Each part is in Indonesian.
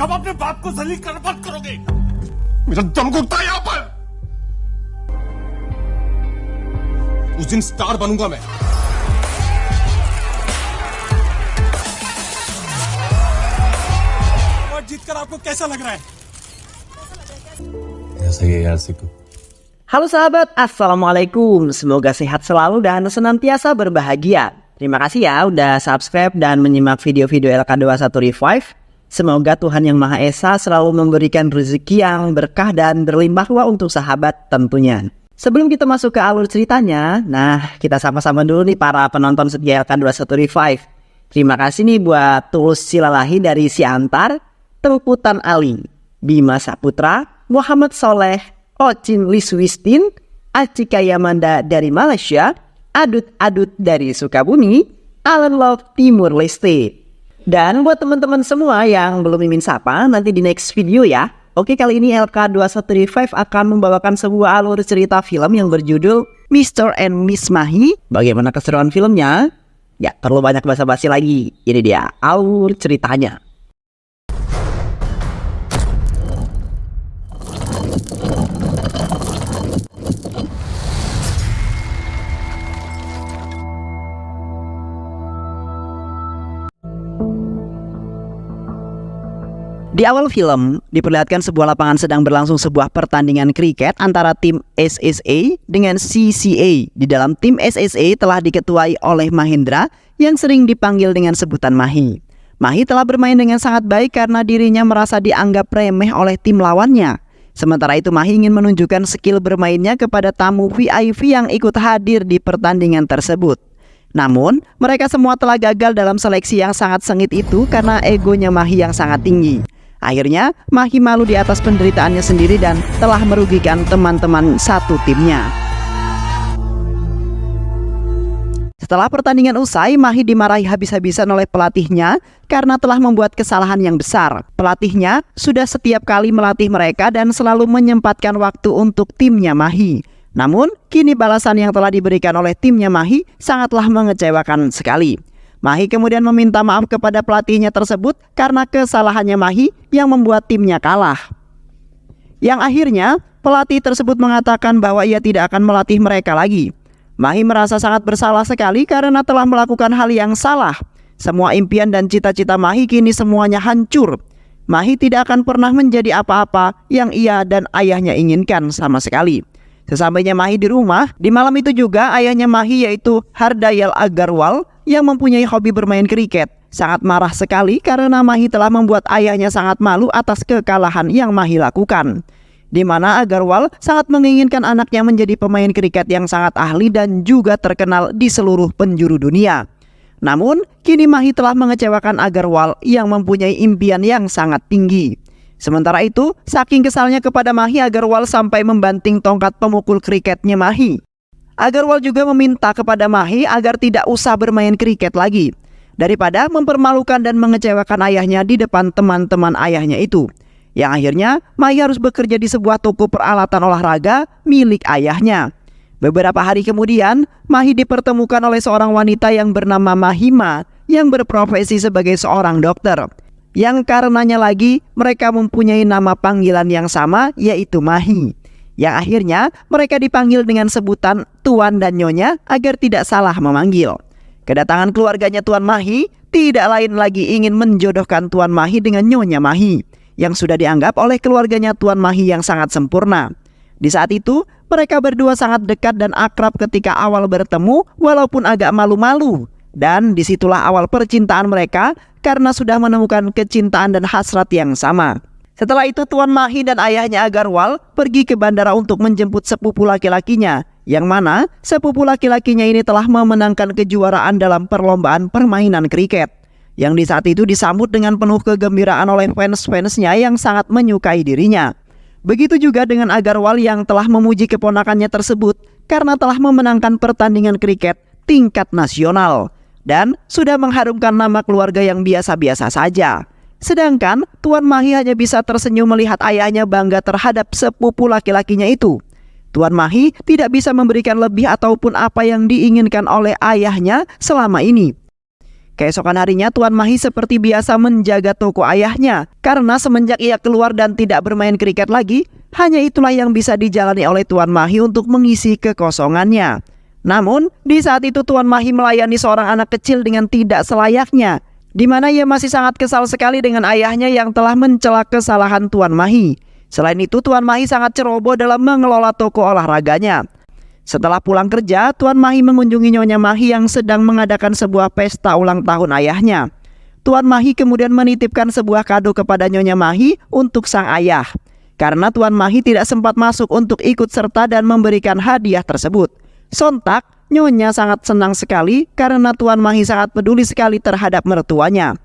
कब अपने बाप को जलील कर बंद करोगे? मेरा दम घुटता है यहाँ पर। उस दिन स्टार बनूंगा मैं। अवार्ड जीतकर आपको कैसा लग रहा है? ऐसा ही यार सिक्कू। Halo sahabat, Assalamualaikum. Semoga sehat selalu dan senantiasa berbahagia. Terima kasih ya udah subscribe dan menyimak video-video LK21 Revive. Semoga Tuhan Yang Maha Esa selalu memberikan rezeki yang berkah dan berlimpah ruah untuk sahabat tentunya. Sebelum kita masuk ke alur ceritanya, nah kita sama-sama dulu nih para penonton setia LK21 Revive. Terima kasih nih buat Tulus Silalahi dari Siantar, Tengkutan Ali, Bima Saputra, Muhammad Soleh, Ocin Liswistin, Acika Yamanda dari Malaysia, Adut-Adut dari Sukabumi, Alan Love Timur Leste. Dan buat teman-teman semua yang belum mimin sapa, nanti di next video ya. Oke, kali ini LK21 Revive akan membawakan sebuah alur cerita film yang berjudul Mr. and Miss Mahi. Bagaimana keseruan filmnya? Ya, perlu banyak basa-basi lagi. Ini dia alur ceritanya. Di awal film, diperlihatkan sebuah lapangan sedang berlangsung sebuah pertandingan kriket antara tim SSA dengan CCA. Di dalam tim SSA telah diketuai oleh Mahendra yang sering dipanggil dengan sebutan Mahi. Mahi telah bermain dengan sangat baik karena dirinya merasa dianggap remeh oleh tim lawannya. Sementara itu Mahi ingin menunjukkan skill bermainnya kepada tamu VIP yang ikut hadir di pertandingan tersebut. Namun, mereka semua telah gagal dalam seleksi yang sangat sengit itu karena egonya Mahi yang sangat tinggi. Akhirnya, Mahi malu di atas penderitaannya sendiri dan telah merugikan teman-teman satu timnya. Setelah pertandingan usai, Mahi dimarahi habis-habisan oleh pelatihnya karena telah membuat kesalahan yang besar. Pelatihnya sudah setiap kali melatih mereka dan selalu menyempatkan waktu untuk timnya Mahi. Namun, kini balasan yang telah diberikan oleh timnya Mahi sangatlah mengecewakan sekali. Mahi kemudian meminta maaf kepada pelatihnya tersebut karena kesalahannya Mahi yang membuat timnya kalah. Yang akhirnya, pelatih tersebut mengatakan bahwa ia tidak akan melatih mereka lagi. Mahi merasa sangat bersalah sekali karena telah melakukan hal yang salah. Semua impian dan cita-cita Mahi kini semuanya hancur. Mahi tidak akan pernah menjadi apa-apa yang ia dan ayahnya inginkan sama sekali. Sesampainya Mahi di rumah, di malam itu juga ayahnya Mahi yaitu Hardayal Agarwal yang mempunyai hobi bermain kriket sangat marah sekali karena Mahi telah membuat ayahnya sangat malu atas kekalahan yang Mahi lakukan. Di mana Agarwal sangat menginginkan anaknya menjadi pemain kriket yang sangat ahli dan juga terkenal di seluruh penjuru dunia. Namun, kini Mahi telah mengecewakan Agarwal yang mempunyai impian yang sangat tinggi. Sementara itu, saking kesalnya kepada Mahi, Agarwal sampai membanting tongkat pemukul kriketnya Mahi. Agarwal juga meminta kepada Mahi agar tidak usah bermain kriket lagi, daripada mempermalukan dan mengecewakan ayahnya di depan teman-teman ayahnya itu. Yang akhirnya, Mahi harus bekerja di sebuah toko peralatan olahraga milik ayahnya. Beberapa hari kemudian, Mahi dipertemukan oleh seorang wanita yang bernama Mahima yang berprofesi sebagai seorang dokter. Yang karenanya lagi mereka mempunyai nama panggilan yang sama yaitu Mahi. Yang akhirnya mereka dipanggil dengan sebutan Tuan dan Nyonya agar tidak salah memanggil. Kedatangan keluarganya Tuan Mahi tidak lain lagi ingin menjodohkan Tuan Mahi dengan Nyonya Mahi yang sudah dianggap oleh keluarganya Tuan Mahi yang sangat sempurna. Di saat itu mereka berdua sangat dekat dan akrab ketika awal bertemu walaupun agak malu-malu. Dan disitulah awal percintaan mereka karena sudah menemukan kecintaan dan hasrat yang sama. Setelah itu Tuan Mahi dan ayahnya Agarwal pergi ke bandara untuk menjemput sepupu laki-lakinya, yang mana sepupu laki-lakinya ini telah memenangkan kejuaraan dalam perlombaan permainan kriket, yang di saat itu disambut dengan penuh kegembiraan oleh fans-fansnya yang sangat menyukai dirinya. Begitu juga dengan Agarwal yang telah memuji keponakannya tersebut karena telah memenangkan pertandingan kriket tingkat nasional dan sudah mengharumkan nama keluarga yang biasa-biasa saja. Sedangkan Tuan Mahi hanya bisa tersenyum melihat ayahnya bangga terhadap sepupu laki-lakinya itu. Tuan Mahi tidak bisa memberikan lebih ataupun apa yang diinginkan oleh ayahnya selama ini. Keesokan harinya Tuan Mahi seperti biasa menjaga toko ayahnya, karena semenjak ia keluar dan tidak bermain kriket lagi, hanya itulah yang bisa dijalani oleh Tuan Mahi untuk mengisi kekosongannya. Namun, di saat itu Tuan Mahi melayani seorang anak kecil dengan tidak selayaknya, di mana ia masih sangat kesal sekali dengan ayahnya yang telah mencela kesalahan Tuan Mahi. Selain itu, Tuan Mahi sangat ceroboh dalam mengelola toko olahraganya. Setelah pulang kerja, Tuan Mahi mengunjungi Nyonya Mahi yang sedang mengadakan sebuah pesta ulang tahun ayahnya. Tuan Mahi kemudian menitipkan sebuah kado kepada Nyonya Mahi untuk sang ayah. Karena Tuan Mahi tidak sempat masuk untuk ikut serta dan memberikan hadiah tersebut, sontak Nyonya sangat senang sekali karena Tuan Mahi sangat peduli sekali terhadap mertuanya.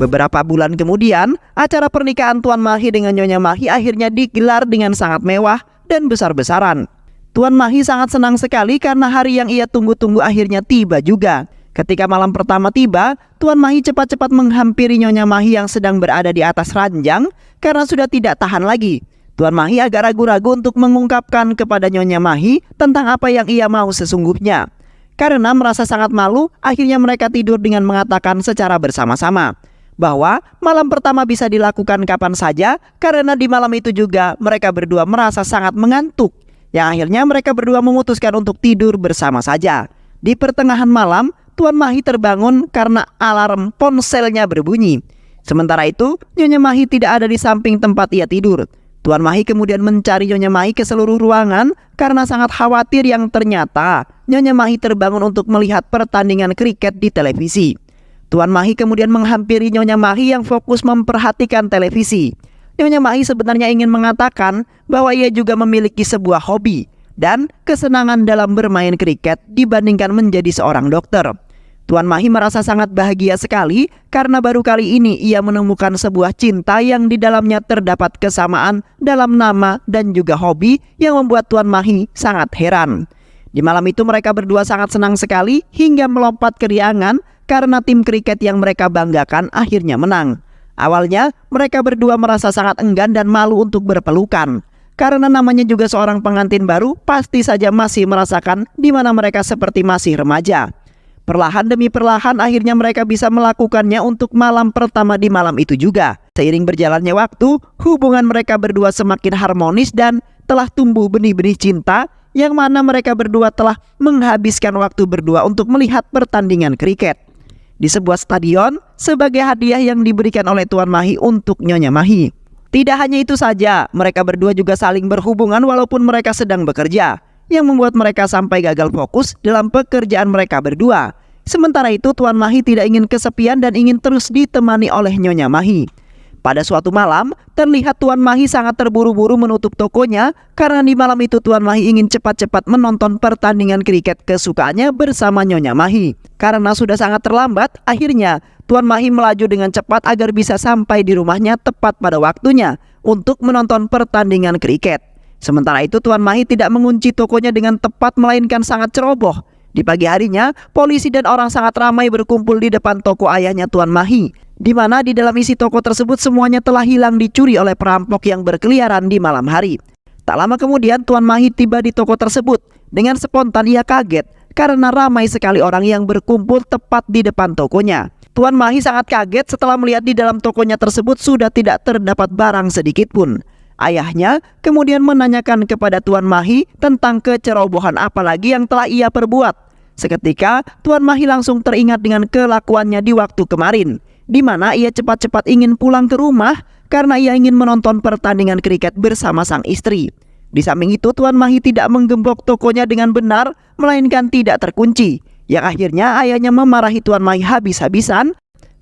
Beberapa bulan kemudian, acara pernikahan Tuan Mahi dengan Nyonya Mahi akhirnya digelar dengan sangat mewah dan besar-besaran. Tuan Mahi sangat senang sekali karena hari yang ia tunggu-tunggu akhirnya tiba juga. Ketika malam pertama tiba, Tuan Mahi cepat-cepat menghampiri Nyonya Mahi yang sedang berada di atas ranjang karena sudah tidak tahan lagi. Tuan Mahi agak ragu-ragu untuk mengungkapkan kepada Nyonya Mahi tentang apa yang ia mau sesungguhnya. Karena merasa sangat malu, akhirnya mereka tidur dengan mengatakan secara bersama-sama bahwa malam pertama bisa dilakukan kapan saja karena di malam itu juga mereka berdua merasa sangat mengantuk, yang akhirnya mereka berdua memutuskan untuk tidur bersama saja. Di pertengahan malam, Tuan Mahi terbangun karena alarm ponselnya berbunyi. Sementara itu, Nyonya Mahi tidak ada di samping tempat ia tidur. Tuan Mahi kemudian mencari Nyonya Mahi ke seluruh ruangan karena sangat khawatir yang ternyata Nyonya Mahi terbangun untuk melihat pertandingan kriket di televisi. Tuan Mahi kemudian menghampiri Nyonya Mahi yang fokus memperhatikan televisi. Nyonya Mahi sebenarnya ingin mengatakan bahwa ia juga memiliki sebuah hobi dan kesenangan dalam bermain kriket dibandingkan menjadi seorang dokter. Tuan Mahi merasa sangat bahagia sekali karena baru kali ini ia menemukan sebuah cinta yang di dalamnya terdapat kesamaan dalam nama dan juga hobi yang membuat Tuan Mahi sangat heran. Di malam itu mereka berdua sangat senang sekali hingga melompat keriangan karena tim kriket yang mereka banggakan akhirnya menang. Awalnya mereka berdua merasa sangat enggan dan malu untuk berpelukan. Karena namanya juga seorang pengantin baru, pasti saja masih merasakan di mana mereka seperti masih remaja. Perlahan demi perlahan akhirnya mereka bisa melakukannya untuk malam pertama di malam itu juga. Seiring berjalannya waktu, hubungan mereka berdua semakin harmonis dan telah tumbuh benih-benih cinta yang mana mereka berdua telah menghabiskan waktu berdua untuk melihat pertandingan kriket di sebuah stadion sebagai hadiah yang diberikan oleh Tuan Mahi untuk Nyonya Mahi. Tidak hanya itu saja, mereka berdua juga saling berhubungan walaupun mereka sedang bekerja, yang membuat mereka sampai gagal fokus dalam pekerjaan mereka berdua. Sementara itu Tuan Mahi tidak ingin kesepian dan ingin terus ditemani oleh Nyonya Mahi. Pada suatu malam, terlihat Tuan Mahi sangat terburu-buru menutup tokonya karena di malam itu Tuan Mahi ingin cepat-cepat menonton pertandingan kriket kesukaannya bersama Nyonya Mahi. Karena sudah sangat terlambat, akhirnya Tuan Mahi melaju dengan cepat agar bisa sampai di rumahnya tepat pada waktunya untuk menonton pertandingan kriket. Sementara itu Tuan Mahi tidak mengunci tokonya dengan tepat melainkan sangat ceroboh. Di pagi harinya, polisi dan orang sangat ramai berkumpul di depan toko ayahnya Tuan Mahi, di mana di dalam isi toko tersebut semuanya telah hilang dicuri oleh perampok yang berkeliaran di malam hari. Tak lama kemudian Tuan Mahi tiba di toko tersebut. Dengan spontan ia kaget karena ramai sekali orang yang berkumpul tepat di depan tokonya. Tuan Mahi sangat kaget setelah melihat di dalam tokonya tersebut sudah tidak terdapat barang sedikit pun. Ayahnya kemudian menanyakan kepada Tuan Mahi tentang kecerobohan apa lagi yang telah ia perbuat. Seketika Tuan Mahi langsung teringat dengan kelakuannya di waktu kemarin, di mana ia cepat-cepat ingin pulang ke rumah karena ia ingin menonton pertandingan kriket bersama sang istri. Di samping itu Tuan Mahi tidak menggembok tokonya dengan benar, melainkan tidak terkunci, yang akhirnya ayahnya memarahi Tuan Mahi habis-habisan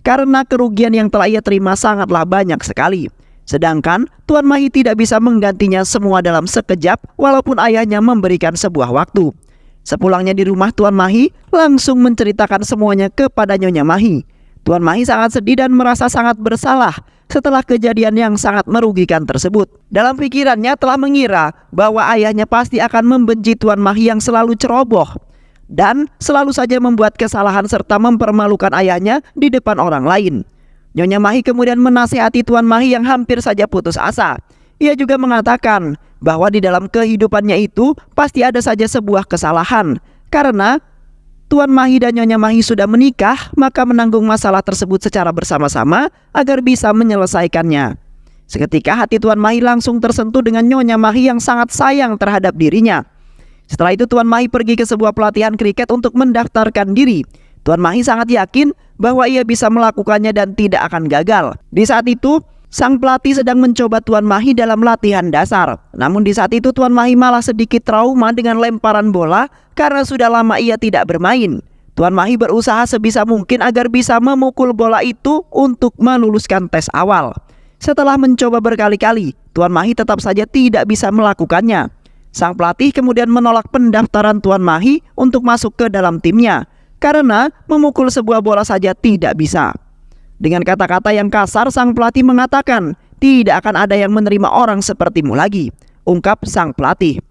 karena kerugian yang telah ia terima sangatlah banyak sekali. Sedangkan Tuan Mahi tidak bisa menggantinya semua dalam sekejap walaupun ayahnya memberikan sebuah waktu. Sepulangnya di rumah Tuan Mahi langsung menceritakan semuanya kepada Nyonya Mahi. Tuan Mahi sangat sedih dan merasa sangat bersalah setelah kejadian yang sangat merugikan tersebut. Dalam pikirannya telah mengira bahwa ayahnya pasti akan membenci Tuan Mahi yang selalu ceroboh dan selalu saja membuat kesalahan serta mempermalukan ayahnya di depan orang lain. Nyonya Mahi kemudian menasihati Tuan Mahi yang hampir saja putus asa. Ia juga mengatakan bahwa di dalam kehidupannya itu pasti ada saja sebuah kesalahan, karena Tuan Mahi dan Nyonya Mahi sudah menikah, maka menanggung masalah tersebut secara bersama-sama agar bisa menyelesaikannya. Seketika hati Tuan Mahi langsung tersentuh dengan Nyonya Mahi yang sangat sayang terhadap dirinya. Setelah itu Tuan Mahi pergi ke sebuah pelatihan kriket untuk mendaftarkan diri. Tuan Mahi sangat yakin bahwa ia bisa melakukannya dan tidak akan gagal. Di saat itu, sang pelatih sedang mencoba Tuan Mahi dalam latihan dasar. Namun di saat itu Tuan Mahi malah sedikit trauma dengan lemparan bola karena sudah lama ia tidak bermain. Tuan Mahi berusaha sebisa mungkin agar bisa memukul bola itu untuk meluluskan tes awal. Setelah mencoba berkali-kali, Tuan Mahi tetap saja tidak bisa melakukannya. Sang pelatih kemudian menolak pendaftaran Tuan Mahi untuk masuk ke dalam timnya karena memukul sebuah bola saja tidak bisa. Dengan kata-kata yang kasar, sang pelatih mengatakan, "Tidak akan ada yang menerima orang sepertimu lagi," ungkap sang pelatih.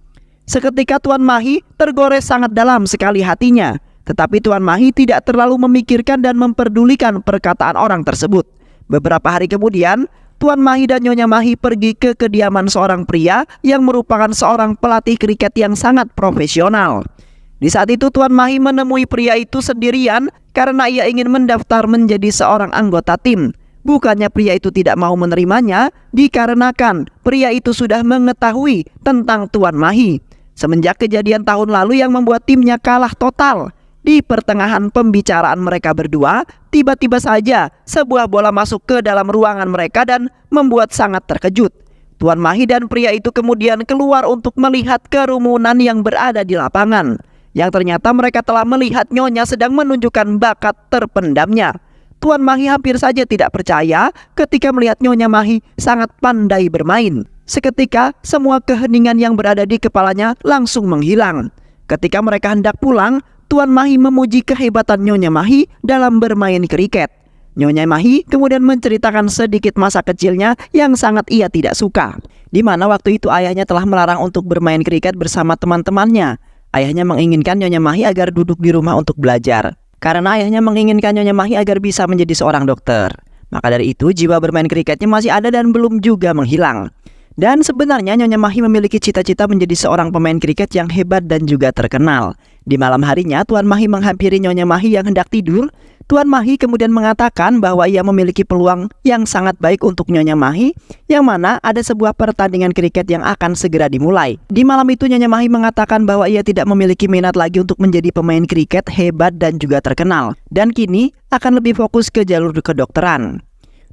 Seketika Tuan Mahi tergores sangat dalam sekali hatinya. Tetapi Tuan Mahi tidak terlalu memikirkan dan memperdulikan perkataan orang tersebut. Beberapa hari kemudian, Tuan Mahi dan Nyonya Mahi pergi ke kediaman seorang pria yang merupakan seorang pelatih kriket yang sangat profesional. Di saat itu Tuan Mahi menemui pria itu sendirian karena ia ingin mendaftar menjadi seorang anggota tim. Bukannya pria itu tidak mau menerimanya, dikarenakan pria itu sudah mengetahui tentang Tuan Mahi. Semenjak kejadian tahun lalu yang membuat timnya kalah total. Di pertengahan pembicaraan mereka berdua, tiba-tiba saja sebuah bola masuk ke dalam ruangan mereka dan membuat sangat terkejut. Tuan Mahi dan pria itu kemudian keluar untuk melihat kerumunan yang berada di lapangan. Yang ternyata mereka telah melihat Nyonya sedang menunjukkan bakat terpendamnya. Tuan Mahi hampir saja tidak percaya ketika melihat Nyonya Mahi sangat pandai bermain. Seketika semua keheningan yang berada di kepalanya langsung menghilang. Ketika mereka hendak pulang, Tuan Mahi memuji kehebatan Nyonya Mahi dalam bermain kriket. Nyonya Mahi kemudian menceritakan sedikit masa kecilnya yang sangat ia tidak suka, di mana waktu itu ayahnya telah melarang untuk bermain kriket bersama teman-temannya. Ayahnya menginginkan Nyonya Mahi agar duduk di rumah untuk belajar, karena ayahnya menginginkan Nyonya Mahi agar bisa menjadi seorang dokter. Maka dari itu jiwa bermain kriketnya masih ada dan belum juga menghilang. Dan sebenarnya Nyonya Mahi memiliki cita-cita menjadi seorang pemain kriket yang hebat dan juga terkenal. Di malam harinya Tuan Mahi menghampiri Nyonya Mahi yang hendak tidur. Tuan Mahi kemudian mengatakan bahwa ia memiliki peluang yang sangat baik untuk Nyonya Mahi, yang mana ada sebuah pertandingan kriket yang akan segera dimulai. Di malam itu Nyonya Mahi mengatakan bahwa ia tidak memiliki minat lagi untuk menjadi pemain kriket hebat dan juga terkenal, dan kini akan lebih fokus ke jalur kedokteran.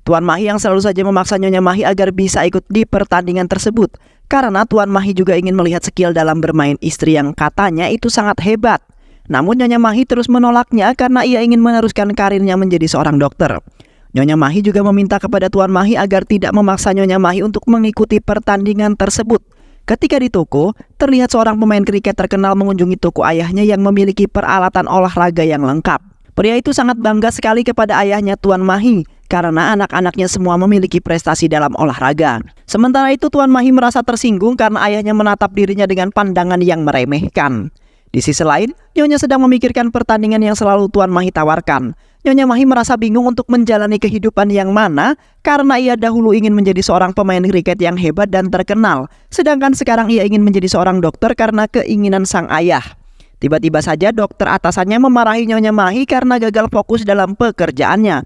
Tuan Mahi yang selalu saja memaksa Nyonya Mahi agar bisa ikut di pertandingan tersebut, karena Tuan Mahi juga ingin melihat skill dalam bermain istri yang katanya itu sangat hebat. Namun Nyonya Mahi terus menolaknya karena ia ingin meneruskan karirnya menjadi seorang dokter. Nyonya Mahi juga meminta kepada Tuan Mahi agar tidak memaksa Nyonya Mahi untuk mengikuti pertandingan tersebut. Ketika di toko, terlihat seorang pemain kriket terkenal mengunjungi toko ayahnya yang memiliki peralatan olahraga yang lengkap. Pria itu sangat bangga sekali kepada ayahnya Tuan Mahi karena anak-anaknya semua memiliki prestasi dalam olahraga. Sementara itu Tuan Mahi merasa tersinggung karena ayahnya menatap dirinya dengan pandangan yang meremehkan. Di sisi lain, Nyonya sedang memikirkan pertandingan yang selalu Tuan Mahi tawarkan. Nyonya Mahi merasa bingung untuk menjalani kehidupan yang mana karena ia dahulu ingin menjadi seorang pemain kriket yang hebat dan terkenal. Sedangkan sekarang ia ingin menjadi seorang dokter karena keinginan sang ayah. Tiba-tiba saja dokter atasannya memarahi Nyonya Mahi karena gagal fokus dalam pekerjaannya.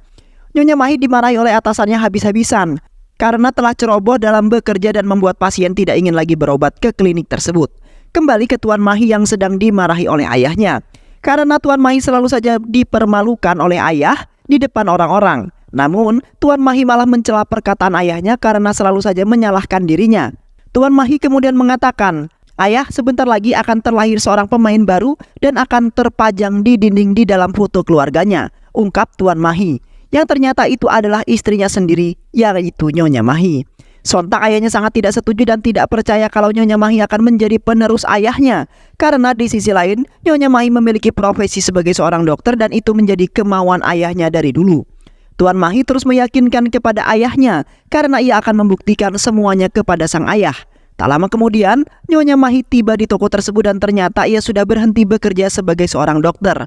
Nyonya Mahi dimarahi oleh atasannya habis-habisan karena telah ceroboh dalam bekerja dan membuat pasien tidak ingin lagi berobat ke klinik tersebut. Kembali ke Tuan Mahi yang sedang dimarahi oleh ayahnya, karena Tuan Mahi selalu saja dipermalukan oleh ayah di depan orang-orang. Namun Tuan Mahi malah mencela perkataan ayahnya karena selalu saja menyalahkan dirinya. Tuan Mahi kemudian mengatakan, "Ayah, sebentar lagi akan terlahir seorang pemain baru dan akan terpajang di dinding di dalam foto keluarganya," ungkap Tuan Mahi. Yang ternyata itu adalah istrinya sendiri, yaitu Nyonya Mahi. Sontak ayahnya sangat tidak setuju dan tidak percaya kalau Nyonya Mahi akan menjadi penerus ayahnya. Karena di sisi lain, Nyonya Mahi memiliki profesi sebagai seorang dokter dan itu menjadi kemauan ayahnya dari dulu. Tuan Mahi terus meyakinkan kepada ayahnya karena ia akan membuktikan semuanya kepada sang ayah. Tak lama kemudian, Nyonya Mahi tiba di toko tersebut dan ternyata ia sudah berhenti bekerja sebagai seorang dokter.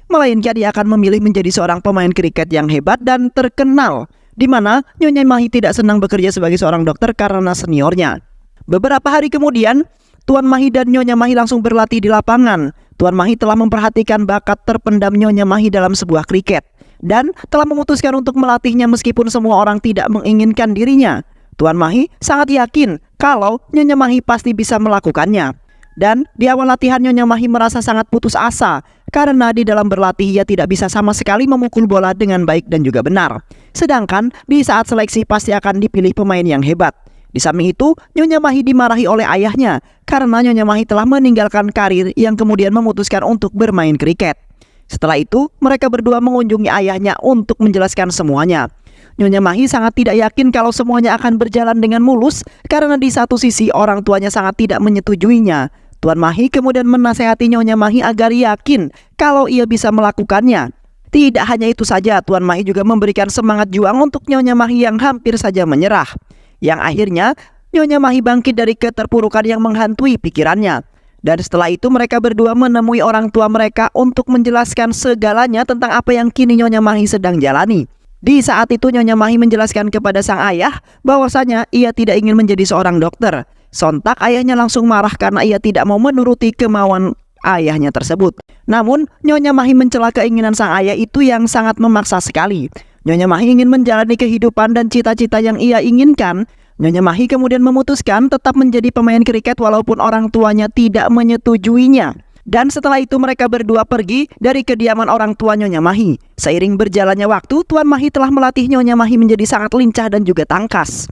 Melainkan dia akan memilih menjadi seorang pemain kriket yang hebat dan terkenal, di mana Nyonya Mahi tidak senang bekerja sebagai seorang dokter karena seniornya. Beberapa hari kemudian, Tuan Mahi dan Nyonya Mahi langsung berlatih di lapangan. Tuan Mahi telah memperhatikan bakat terpendam Nyonya Mahi dalam sebuah kriket dan telah memutuskan untuk melatihnya meskipun semua orang tidak menginginkan dirinya. Tuan Mahi sangat yakin kalau Nyonya Mahi pasti bisa melakukannya. Dan di awal latihan Nyonya Mahi merasa sangat putus asa karena di dalam berlatih ia tidak bisa sama sekali memukul bola dengan baik dan juga benar. Sedangkan di saat seleksi pasti akan dipilih pemain yang hebat. Di samping itu, Nyonya Mahi dimarahi oleh ayahnya karena Nyonya Mahi telah meninggalkan karir yang kemudian memutuskan untuk bermain kriket. Setelah itu, mereka berdua mengunjungi ayahnya untuk menjelaskan semuanya. Nyonya Mahi sangat tidak yakin kalau semuanya akan berjalan dengan mulus karena di satu sisi orang tuanya sangat tidak menyetujuinya. Tuan Mahi kemudian menasehati Nyonya Mahi agar yakin kalau ia bisa melakukannya. Tidak hanya itu saja, Tuan Mahi juga memberikan semangat juang untuk Nyonya Mahi yang hampir saja menyerah. Yang akhirnya, Nyonya Mahi bangkit dari keterpurukan yang menghantui pikirannya. Dan setelah itu mereka berdua menemui orang tua mereka untuk menjelaskan segalanya tentang apa yang kini Nyonya Mahi sedang jalani. Di saat itu Nyonya Mahi menjelaskan kepada sang ayah bahwasanya ia tidak ingin menjadi seorang dokter. Sontak ayahnya langsung marah karena ia tidak mau menuruti kemauan ayahnya tersebut. Namun Nyonya Mahi mencela keinginan sang ayah itu yang sangat memaksa sekali. Nyonya Mahi ingin menjalani kehidupan dan cita-cita yang ia inginkan. Nyonya Mahi kemudian memutuskan tetap menjadi pemain kriket walaupun orang tuanya tidak menyetujuinya. Dan setelah itu mereka berdua pergi dari kediaman orang tua Nyonya Mahi. Seiring berjalannya waktu, Tuan Mahi telah melatih Nyonya Mahi menjadi sangat lincah dan juga tangkas.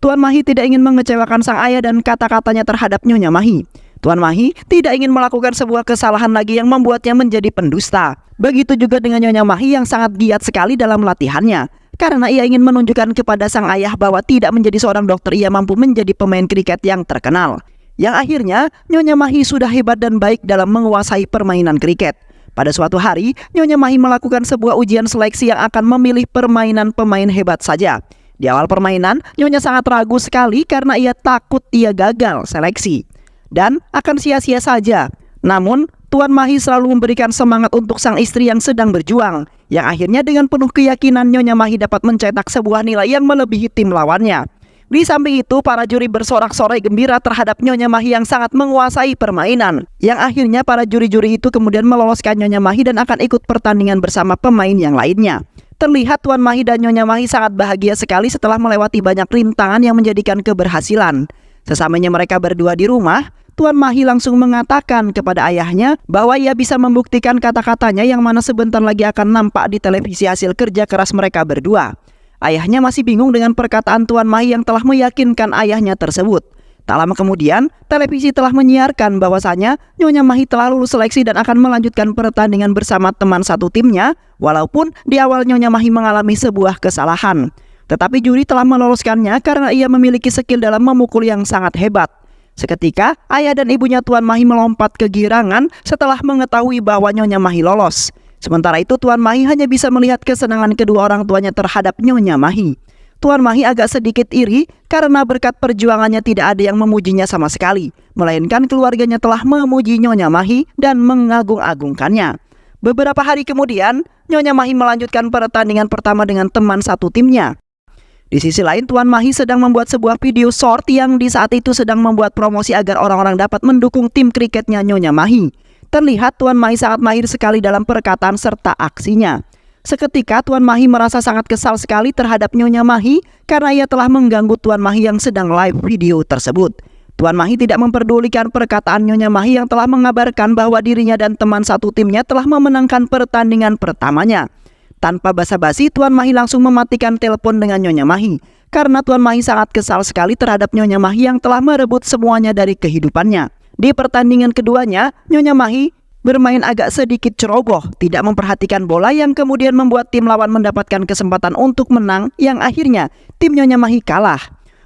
Tuan Mahi tidak ingin mengecewakan sang ayah dan kata-katanya terhadap Nyonya Mahi. Tuan Mahi tidak ingin melakukan sebuah kesalahan lagi yang membuatnya menjadi pendusta. Begitu juga dengan Nyonya Mahi yang sangat giat sekali dalam latihannya. Karena ia ingin menunjukkan kepada sang ayah bahwa tidak menjadi seorang dokter ia mampu menjadi pemain kriket yang terkenal. Yang akhirnya Nyonya Mahi sudah hebat dan baik dalam menguasai permainan kriket. Pada suatu hari, Nyonya Mahi melakukan sebuah ujian seleksi yang akan memilih permainan pemain hebat saja. Di awal permainan, Nyonya sangat ragu sekali karena ia takut ia gagal seleksi dan akan sia-sia saja. Namun, Tuan Mahi selalu memberikan semangat untuk sang istri yang sedang berjuang, yang akhirnya dengan penuh keyakinan Nyonya Mahi dapat mencetak sebuah nilai yang melebihi tim lawannya. Di samping itu, para juri bersorak-sorai gembira terhadap Nyonya Mahi yang sangat menguasai permainan, yang akhirnya para juri-juri itu kemudian meloloskan Nyonya Mahi dan akan ikut pertandingan bersama pemain yang lainnya. Terlihat Tuan Mahi dan Nyonya Mahi sangat bahagia sekali setelah melewati banyak rintangan yang menjadikan keberhasilan. Sesamanya mereka berdua di rumah, Tuan Mahi langsung mengatakan kepada ayahnya bahwa ia bisa membuktikan kata-katanya yang mana sebentar lagi akan nampak di televisi hasil kerja keras mereka berdua. Ayahnya masih bingung dengan perkataan Tuan Mahi yang telah meyakinkan ayahnya tersebut. Tak lama kemudian, televisi telah menyiarkan bahwasanya Nyonya Mahi telah lulus seleksi dan akan melanjutkan pertandingan bersama teman satu timnya, walaupun di awal Nyonya Mahi mengalami sebuah kesalahan. Tetapi juri telah meloloskannya karena ia memiliki skill dalam memukul yang sangat hebat. Seketika, ayah dan ibunya Tuan Mahi melompat kegirangan setelah mengetahui bahwa Nyonya Mahi lolos. Sementara itu Tuan Mahi hanya bisa melihat kesenangan kedua orang tuanya terhadap Nyonya Mahi. Tuan Mahi agak sedikit iri karena berkat perjuangannya tidak ada yang memujinya sama sekali, melainkan keluarganya telah memuji Nyonya Mahi dan mengagung-agungkannya. Beberapa hari kemudian, Nyonya Mahi melanjutkan pertandingan pertama dengan teman satu timnya. Di sisi lain, Tuan Mahi sedang membuat sebuah video short yang di saat itu sedang membuat promosi agar orang-orang dapat mendukung tim kriketnya Nyonya Mahi. Terlihat Tuan Mahi sangat mahir sekali dalam perkataan serta aksinya. Seketika Tuan Mahi merasa sangat kesal sekali terhadap Nyonya Mahi karena ia telah mengganggu Tuan Mahi yang sedang live video tersebut. Tuan Mahi tidak memperdulikan perkataan Nyonya Mahi yang telah mengabarkan bahwa dirinya dan teman satu timnya telah memenangkan pertandingan pertamanya. Tanpa basa-basi, Tuan Mahi langsung mematikan telepon dengan Nyonya Mahi karena Tuan Mahi sangat kesal sekali terhadap Nyonya Mahi yang telah merebut semuanya dari kehidupannya. Di pertandingan keduanya, Nyonya Mahi bermain agak sedikit ceroboh, tidak memperhatikan bola yang kemudian membuat tim lawan mendapatkan kesempatan untuk menang yang akhirnya tim Nyonya Mahi kalah.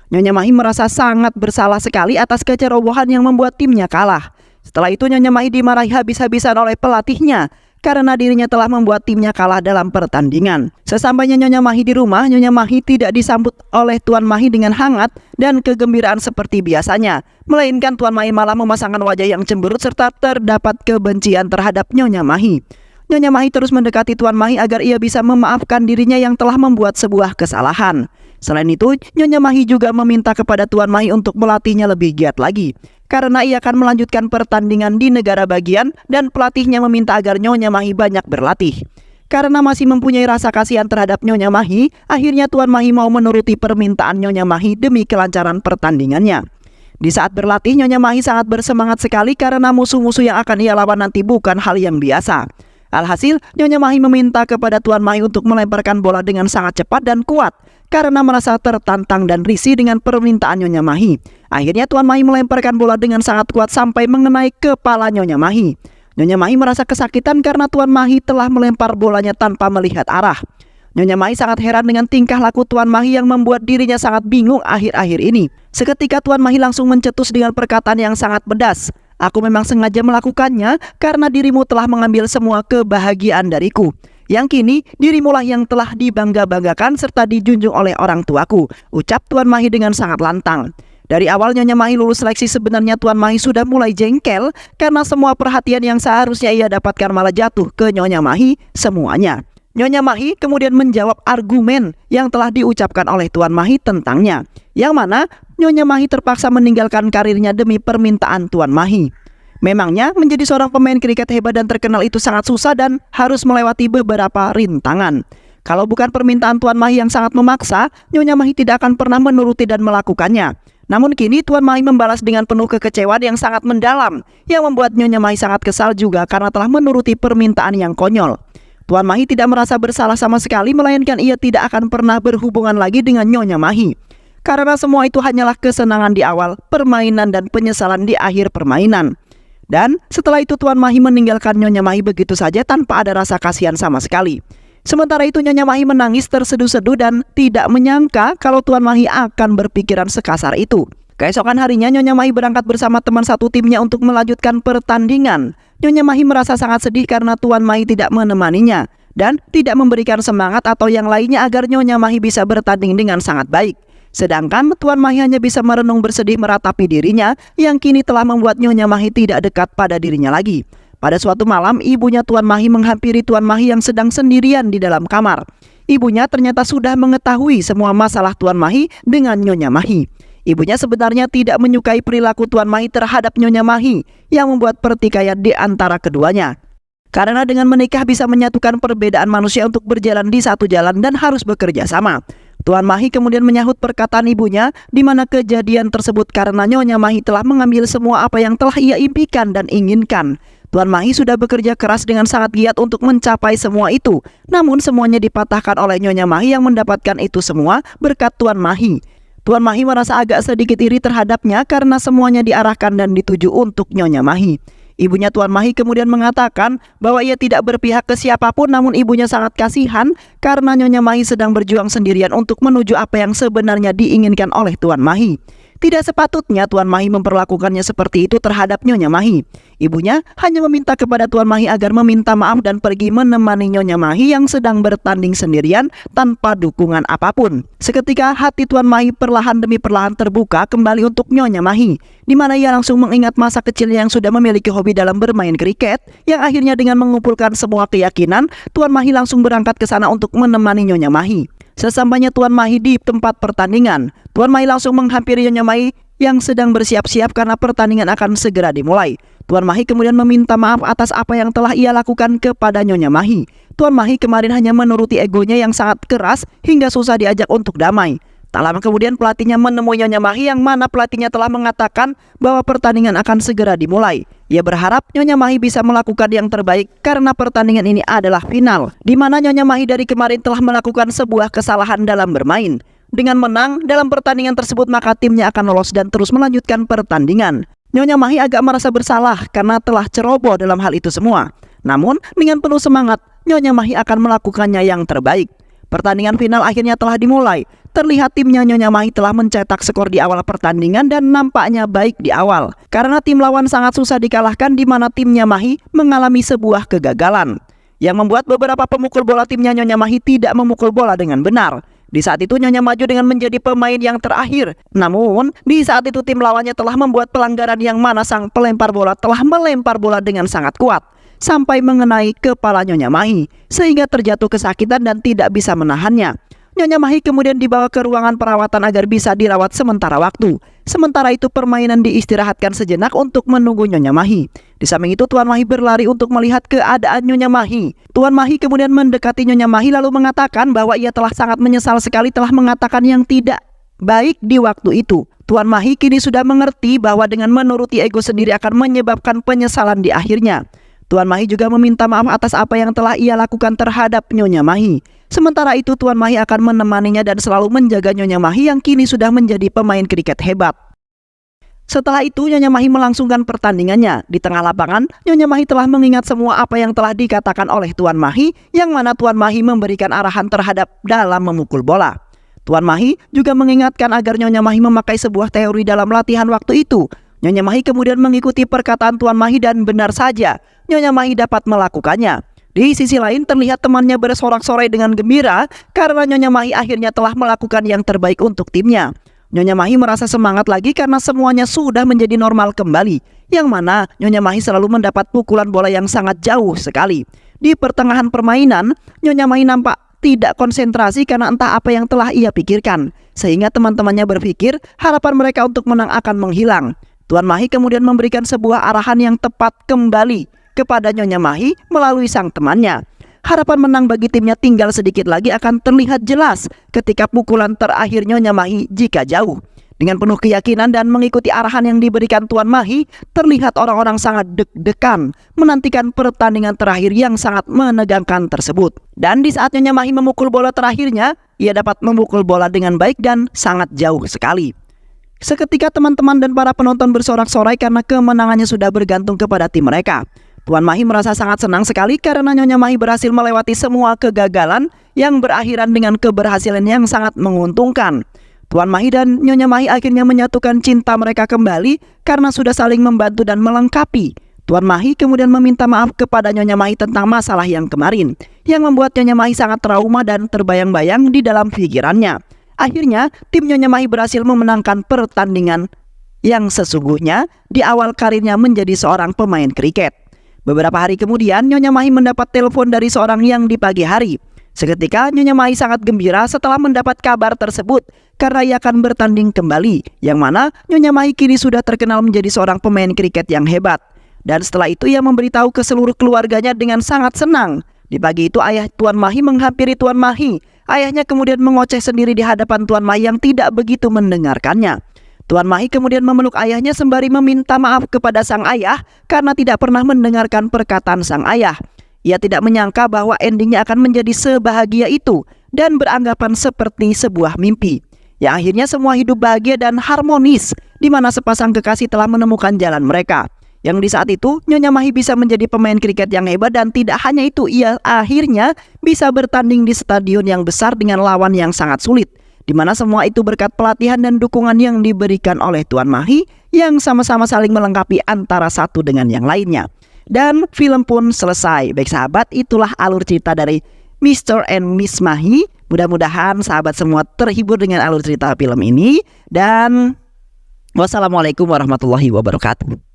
Nyonya Mahi merasa sangat bersalah sekali atas kecerobohan yang membuat timnya kalah. Setelah itu Nyonya Mahi dimarahi habis-habisan oleh pelatihnya karena dirinya telah membuat timnya kalah dalam pertandingan. Sesampainya Nyonya Mahi di rumah, Nyonya Mahi tidak disambut oleh Tuan Mahi dengan hangat dan kegembiraan seperti biasanya, melainkan Tuan Mahi malah memasangkan wajah yang cemberut serta terdapat kebencian terhadap Nyonya Mahi. Nyonya Mahi terus mendekati Tuan Mahi agar ia bisa memaafkan dirinya yang telah membuat sebuah kesalahan. Selain itu, Nyonya Mahi juga meminta kepada Tuan Mahi untuk melatihnya lebih giat lagi, karena ia akan melanjutkan pertandingan di negara bagian dan pelatihnya meminta agar Nyonya Mahi banyak berlatih. Karena masih mempunyai rasa kasihan terhadap Nyonya Mahi, akhirnya Tuan Mahi mau menuruti permintaan Nyonya Mahi demi kelancaran pertandingannya. Di saat berlatih, Nyonya Mahi sangat bersemangat sekali karena musuh-musuh yang akan ia lawan nanti bukan hal yang biasa. Alhasil, Nyonya Mahi meminta kepada Tuan Mahi untuk melemparkan bola dengan sangat cepat dan kuat karena merasa tertantang dan risih dengan permintaan Nyonya Mahi. Akhirnya Tuan Mahi melemparkan bola dengan sangat kuat sampai mengenai kepala Nyonya Mahi. Nyonya Mahi merasa kesakitan karena Tuan Mahi telah melempar bolanya tanpa melihat arah. Nyonya Mahi sangat heran dengan tingkah laku Tuan Mahi yang membuat dirinya sangat bingung akhir-akhir ini. Seketika Tuan Mahi langsung mencetus dengan perkataan yang sangat pedas. Aku memang sengaja melakukannya karena dirimu telah mengambil semua kebahagiaan dariku. Yang kini dirimulah yang telah dibangga-banggakan serta dijunjung oleh orang tuaku, ucap Tuan Mahi dengan sangat lantang. Dari awal Nyonya Mahi lulus seleksi, sebenarnya Tuan Mahi sudah mulai jengkel karena semua perhatian yang seharusnya ia dapatkan malah jatuh ke Nyonya Mahi semuanya. Nyonya Mahi kemudian menjawab argumen yang telah diucapkan oleh Tuan Mahi tentangnya, yang mana Nyonya Mahi terpaksa meninggalkan karirnya demi permintaan Tuan Mahi. Memangnya menjadi seorang pemain kriket hebat dan terkenal itu sangat susah dan harus melewati beberapa rintangan. Kalau bukan permintaan Tuan Mahi yang sangat memaksa, Nyonya Mahi tidak akan pernah menuruti dan melakukannya. Namun kini Tuan Mahi membalas dengan penuh kekecewaan yang sangat mendalam, yang membuat Nyonya Mahi sangat kesal juga karena telah menuruti permintaan yang konyol. Tuan Mahi tidak merasa bersalah sama sekali, melainkan ia tidak akan pernah berhubungan lagi dengan Nyonya Mahi. Karena semua itu hanyalah kesenangan di awal permainan dan penyesalan di akhir permainan. Dan setelah itu Tuan Mahi meninggalkan Nyonya Mahi begitu saja tanpa ada rasa kasihan sama sekali. Sementara itu Nyonya Mahi menangis terseduh-seduh dan tidak menyangka kalau Tuan Mahi akan berpikiran sekasar itu. Keesokan harinya Nyonya Mahi berangkat bersama teman satu timnya untuk melanjutkan pertandingan. Nyonya Mahi merasa sangat sedih karena Tuan Mahi tidak menemaninya dan tidak memberikan semangat atau yang lainnya agar Nyonya Mahi bisa bertanding dengan sangat baik. Sedangkan Tuan Mahi hanya bisa merenung bersedih meratapi dirinya yang kini telah membuat Nyonya Mahi tidak dekat pada dirinya lagi. Pada suatu malam, ibunya Tuan Mahi menghampiri Tuan Mahi yang sedang sendirian di dalam kamar. Ibunya ternyata sudah mengetahui semua masalah Tuan Mahi dengan Nyonya Mahi. Ibunya sebenarnya tidak menyukai perilaku Tuan Mahi terhadap Nyonya Mahi yang membuat pertikaian di antara keduanya. Karena dengan menikah bisa menyatukan perbedaan manusia untuk berjalan di satu jalan dan harus bekerja sama. Tuan Mahi kemudian menyahut perkataan ibunya, di mana kejadian tersebut karena Nyonya Mahi telah mengambil semua apa yang telah ia impikan dan inginkan. Tuan Mahi sudah bekerja keras dengan sangat giat untuk mencapai semua itu. Namun semuanya dipatahkan oleh Nyonya Mahi yang mendapatkan itu semua berkat Tuan Mahi. Tuan Mahi merasa agak sedikit iri terhadapnya karena semuanya diarahkan dan dituju untuk Nyonya Mahi. Ibunya Tuan Mahi kemudian mengatakan bahwa ia tidak berpihak ke siapapun, namun ibunya sangat kasihan karena Nyonya Mahi sedang berjuang sendirian untuk menuju apa yang sebenarnya diinginkan oleh Tuan Mahi. Tidak sepatutnya Tuan Mahi memperlakukannya seperti itu terhadap Nyonya Mahi. Ibunya hanya meminta kepada Tuan Mahi agar meminta maaf dan pergi menemani Nyonya Mahi yang sedang bertanding sendirian tanpa dukungan apapun. Seketika hati Tuan Mahi perlahan demi perlahan terbuka kembali untuk Nyonya Mahi, di mana ia langsung mengingat masa kecilnya yang sudah memiliki hobi dalam bermain kriket, yang akhirnya dengan mengumpulkan semua keyakinan, Tuan Mahi langsung berangkat ke sana untuk menemani Nyonya Mahi. Sesampainya Tuan Mahi di tempat pertandingan, Tuan Mahi langsung menghampiri Nyonya Mahi yang sedang bersiap-siap karena pertandingan akan segera dimulai. Tuan Mahi kemudian meminta maaf atas apa yang telah ia lakukan kepada Nyonya Mahi. Tuan Mahi kemarin hanya menuruti egonya yang sangat keras hingga susah diajak untuk damai. Tak lama kemudian pelatihnya menemui Nyonya Mahi, yang mana pelatihnya telah mengatakan bahwa pertandingan akan segera dimulai. Ia berharap Nyonya Mahi bisa melakukan yang terbaik karena pertandingan ini adalah final, di mana Nyonya Mahi dari kemarin telah melakukan sebuah kesalahan dalam bermain. Dengan menang dalam pertandingan tersebut maka timnya akan lolos dan terus melanjutkan pertandingan. Nyonya Mahi agak merasa bersalah karena telah ceroboh dalam hal itu semua. Namun dengan penuh semangat, Nyonya Mahi akan melakukannya yang terbaik. Pertandingan final akhirnya telah dimulai. Terlihat timnya Nyonya Mahi telah mencetak skor di awal pertandingan dan nampaknya baik di awal. Karena tim lawan sangat susah dikalahkan, di mana timnya Mahi mengalami sebuah kegagalan yang membuat beberapa pemukul bola timnya Nyonya Mahi tidak memukul bola dengan benar. Di saat itu Nyonya maju dengan menjadi pemain yang terakhir. Namun di saat itu tim lawannya telah membuat pelanggaran, yang mana sang pelempar bola telah melempar bola dengan sangat kuat sampai mengenai kepala Nyonya Mahi, sehingga terjatuh kesakitan dan tidak bisa menahannya. Nyonya Mahi kemudian dibawa ke ruangan perawatan agar bisa dirawat sementara waktu. Sementara itu permainan diistirahatkan sejenak untuk menunggu Nyonya Mahi. Di samping itu Tuan Mahi berlari untuk melihat keadaan Nyonya Mahi. Tuan Mahi kemudian mendekati Nyonya Mahi lalu mengatakan bahwa ia telah sangat menyesal sekali telah mengatakan yang tidak baik di waktu itu. Tuan Mahi kini sudah mengerti bahwa dengan menuruti ego sendiri akan menyebabkan penyesalan di akhirnya. Tuan Mahi juga meminta maaf atas apa yang telah ia lakukan terhadap Nyonya Mahi. Sementara itu Tuan Mahi akan menemaninya dan selalu menjaga Nyonya Mahi yang kini sudah menjadi pemain kriket hebat. Setelah itu Nyonya Mahi melangsungkan pertandingannya. Di tengah lapangan, Nyonya Mahi telah mengingat semua apa yang telah dikatakan oleh Tuan Mahi, yang mana Tuan Mahi memberikan arahan terhadap dalam memukul bola. Tuan Mahi juga mengingatkan agar Nyonya Mahi memakai sebuah teori dalam latihan waktu itu. Nyonya Mahi kemudian mengikuti perkataan Tuan Mahi dan benar saja, Nyonya Mahi dapat melakukannya. Di sisi lain terlihat temannya bersorak-sorai dengan gembira karena Nyonya Mahi akhirnya telah melakukan yang terbaik untuk timnya. Nyonya Mahi merasa semangat lagi karena semuanya sudah menjadi normal kembali, yang mana Nyonya Mahi selalu mendapat pukulan bola yang sangat jauh sekali. Di pertengahan permainan, Nyonya Mahi nampak tidak konsentrasi karena entah apa yang telah ia pikirkan, sehingga teman-temannya berpikir harapan mereka untuk menang akan menghilang. Tuan Mahi kemudian memberikan sebuah arahan yang tepat kembali kepada Nyonya Mahi melalui sang temannya. Harapan menang bagi timnya tinggal sedikit lagi akan terlihat jelas ketika pukulan terakhir Nyonya Mahi jika jauh. Dengan penuh keyakinan dan mengikuti arahan yang diberikan Tuan Mahi, terlihat orang-orang sangat deg-degan menantikan pertandingan terakhir yang sangat menegangkan tersebut. Dan di saat Nyonya Mahi memukul bola terakhirnya, ia dapat memukul bola dengan baik dan sangat jauh sekali. Seketika teman-teman dan para penonton bersorak-sorai karena kemenangannya sudah bergantung kepada tim mereka. Tuan Mahi merasa sangat senang sekali karena Nyonya Mahi berhasil melewati semua kegagalan yang berakhiran dengan keberhasilan yang sangat menguntungkan. Tuan Mahi dan Nyonya Mahi akhirnya menyatukan cinta mereka kembali karena sudah saling membantu dan melengkapi. Tuan Mahi kemudian meminta maaf kepada Nyonya Mahi tentang masalah yang kemarin, yang membuat Nyonya Mahi sangat trauma dan terbayang-bayang di dalam pikirannya. Akhirnya, tim Nyonya Mahi berhasil memenangkan pertandingan yang sesungguhnya di awal karirnya menjadi seorang pemain kriket. Beberapa hari kemudian, Nyonya Mahi mendapat telepon dari seorang yang di pagi hari. Seketika, Nyonya Mahi sangat gembira setelah mendapat kabar tersebut karena ia akan bertanding kembali, yang mana Nyonya Mahi kini sudah terkenal menjadi seorang pemain kriket yang hebat. Dan setelah itu ia memberitahu ke seluruh keluarganya dengan sangat senang. Di pagi itu ayah Tuan Mahi menghampiri Tuan Mahi. Ayahnya kemudian mengoceh sendiri di hadapan Tuan Mahi yang tidak begitu mendengarkannya. Tuan Mahi kemudian memeluk ayahnya sembari meminta maaf kepada sang ayah karena tidak pernah mendengarkan perkataan sang ayah. Ia tidak menyangka bahwa endingnya akan menjadi sebahagia itu dan beranggapan seperti sebuah mimpi. Yang akhirnya semua hidup bahagia dan harmonis di mana sepasang kekasih telah menemukan jalan mereka. Yang di saat itu Nyonya Mahi bisa menjadi pemain kriket yang hebat dan tidak hanya itu, ia akhirnya bisa bertanding di stadion yang besar dengan lawan yang sangat sulit, di mana semua itu berkat pelatihan dan dukungan yang diberikan oleh Tuan Mahi yang sama-sama saling melengkapi antara satu dengan yang lainnya. Dan film pun selesai. Baik sahabat, itulah alur cerita dari Mr. and Miss Mahi. Mudah-mudahan sahabat semua terhibur dengan alur cerita film ini. Dan wassalamualaikum warahmatullahi wabarakatuh.